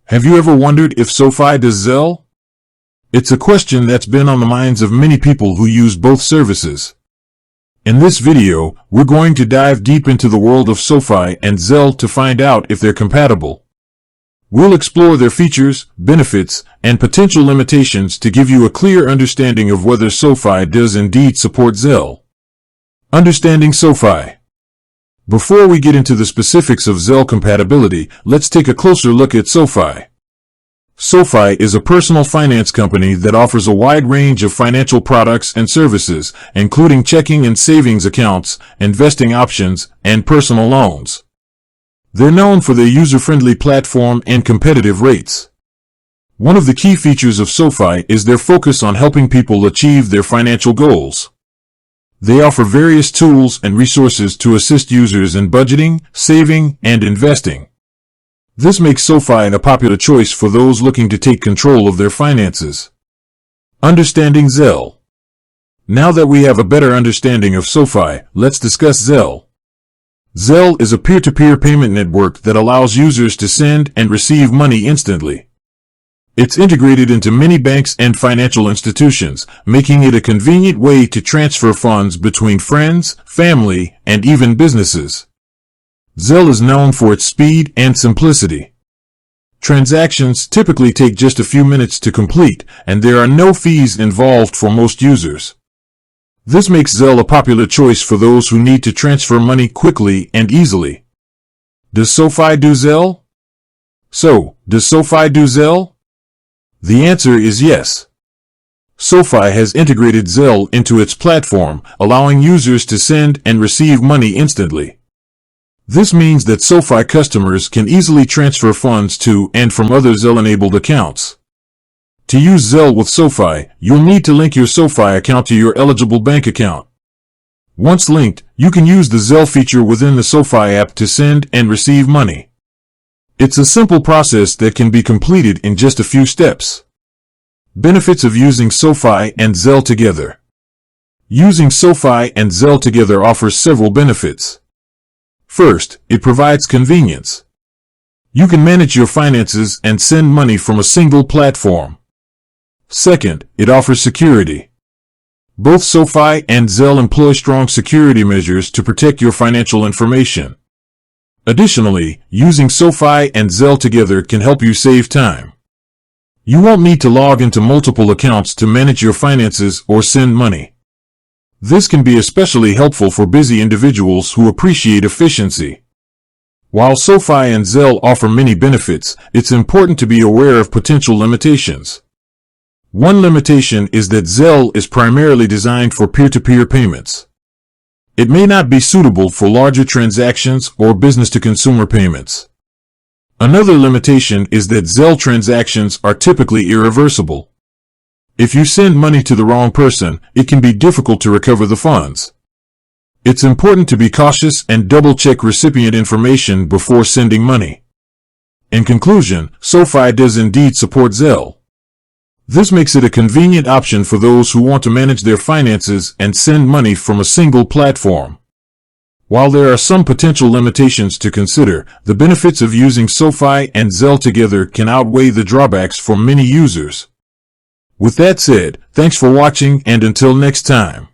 Have you ever wondered if Sofi does Zelle? It's a question that's been on the minds of many people who use both services. In this video, we're going to dive deep into the world of Sofi and Zelle to find out if they're compatible. We'll explore their features, benefits, and potential limitations to give you a clear understanding of whether Sofi does indeed support Zelle. Understanding Sofi. Before we get into the specifics of Zelle compatibility, let's take a closer look at Sofi. Sofi is a personal finance company that offers a wide range of financial products and services, including checking and savings accounts, investing options, and personal loans. They're known for their user-friendly platform and competitive rates. One of the key features of Sofi is their focus on helping people achieve their financial goals. They offer various tools and resources to assist users in budgeting, saving, and investing. This makes Sofi a popular choice for those looking to take control of their finances. Understanding Zelle. Now that we have a better understanding of Sofi, let's discuss Zelle. Zelle is a peer-to-peer payment network that allows users to send and receive money instantly. It's integrated into many banks and financial institutions, making it a convenient way to transfer funds between friends, family, and even businesses. Zelle is known for its speed and simplicity. Transactions typically take just a few minutes to complete, and there are no fees involved for most users. This makes Zelle a popular choice for those who need to transfer money quickly and easily. Does Sofi do Zelle? So, does Sofi do Zelle? The answer is yes. Sofi has integrated Zelle into its platform, allowing users to send and receive money instantly. This means that Sofi customers can easily transfer funds to and from other Zelle-enabled accounts. To use Zelle with Sofi, you'll need to link your Sofi account to your eligible bank account. Once linked, you can use the Zelle feature within the Sofi app to send and receive money. It's a simple process that can be completed in just a few steps. Benefits of using Sofi and Zelle together. Using Sofi and Zelle together offers several benefits. First, it provides convenience. You can manage your finances and send money from a single platform. Second, it offers security. Both Sofi and Zelle employ strong security measures to protect your financial information. Additionally, using Sofi and Zelle together can help you save time. You won't need to log into multiple accounts to manage your finances or send money. This can be especially helpful for busy individuals who appreciate efficiency. While Sofi and Zelle offer many benefits, it's important to be aware of potential limitations. One limitation is that Zelle is primarily designed for peer-to-peer payments. It may not be suitable for larger transactions or business-to-consumer payments. Another limitation is that Zelle transactions are typically irreversible. If you send money to the wrong person, it can be difficult to recover the funds. It's important to be cautious and double-check recipient information before sending money. In conclusion, Sofi does indeed support Zelle. This makes it a convenient option for those who want to manage their finances and send money from a single platform. While there are some potential limitations to consider, the benefits of using Sofi and Zelle together can outweigh the drawbacks for many users. With that said, thanks for watching, and until next time.